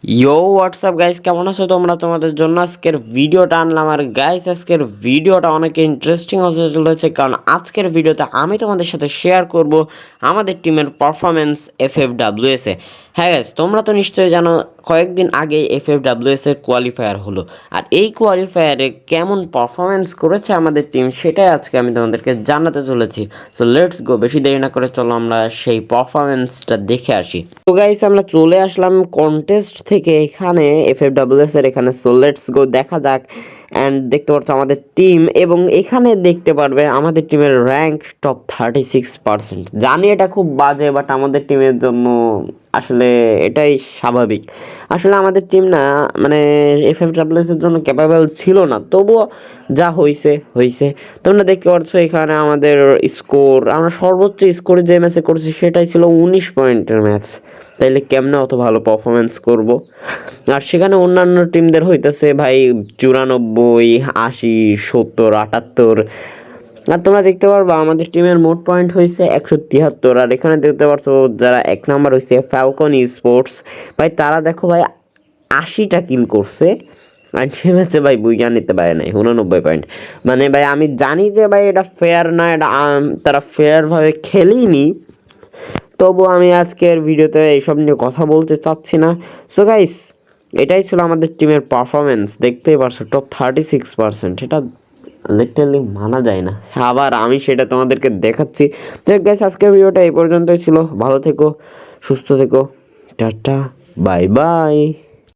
WhatsApp guys, কেমন আছো তোমরা? তোমাদের জন্য আজকের ভিডিওটা আনলাম। আর গাইস, আজকের ভিডিওটা অনেক ইন্টারেস্টিং হতে চলেছে, কারণ আজকের ভিডিওতে আমি তোমাদের সাথে শেয়ার করব আমাদের টিমের পারফরমেন্স এফএফডব্লিউএস এ। হ্যাঁ গাইস, তোমরা তো নিশ্চয়ই জানো কয়েকদিন আগে এফএফডব্লিউএস এর কোয়ালিফায়ার হলো, আর এই কোয়ালিফায়ারে কেমন পারফরমেন্স করেছে আমাদের টিম সেটাই আজকে আমি তোমাদেরকে জানাতে চলেছি। সো লেটস গো, বেশি দেরি না করে চলো আমরা সেই পারফরমেন্সটা দেখে আসি। তো গাইস, আমরা চলে আসলাম কন্টেস্ট থেকে এখানে এফএফডব্লিউএস এর এখানে। সো লেটস গো, দেখা যাক। অ্যান্ড দেখতে পাচ্ছ আমাদের টিম, এবং এখানে দেখতে পারবে আমাদের টিমের র্যাঙ্ক টপ 36%। জানি এটা খুব বাজে, বাট আমাদের টিমের জন্য আসলে এটাই স্বাভাবিক। আসলে আমাদের টিম না, মানে এফএফডব্লিউএস এর জন্য ক্যাপাবল ছিল না, তবুও যা হয়েছে হয়েছে। তোমরা দেখতে পাচ্ছ এখানে আমাদের স্কোর, আমরা সর্বোচ্চ স্কোর যে ম্যাচে করেছি সেটাই ছিল 19 পয়েন্টের ম্যাচ। তাইলে কেমনে অত ভালো পারফরমেন্স করব? আর সেখানে অন্যান্য টিমদের হইতেছে ভাই 94, 80, 70, 78। আর তোমরা দেখতে পারবা আমাদের টিমের মোট পয়েন্ট হয়েছে 173। আর এখানে দেখতে পারছো যারা 1 নাম্বার হয়েছে ফ্যালকন স্পোর্টস, ভাই তারা দেখো ভাই 80টা কিল করছে। আর সে ম্যাচে ভাই বুঝা নিতে পারে নাই 89 পয়েন্ট। মানে ভাই আমি জানি যে ভাই এটা ফেয়ার না, এটা তারা ফেয়ারভাবে খেলেইনি, তবু আমি আজকের ভিডিওতে এইসব নিয়ে কথা বলতে চাচ্ছি না। সো গাইস, এটাই ছিল আমাদের টিমের পারফরমেন্স। দেখতেই পারছো টপ 36%, এটা লিটারালি মানা যায় না। আবার আমি সেটা তোমাদেরকে দেখাচ্ছি। তো গাইস, আজকের ভিডিওটা এই পর্যন্তই ছিল। ভালো থেকো, সুস্থ থেকো, টাটা, বাই বাই।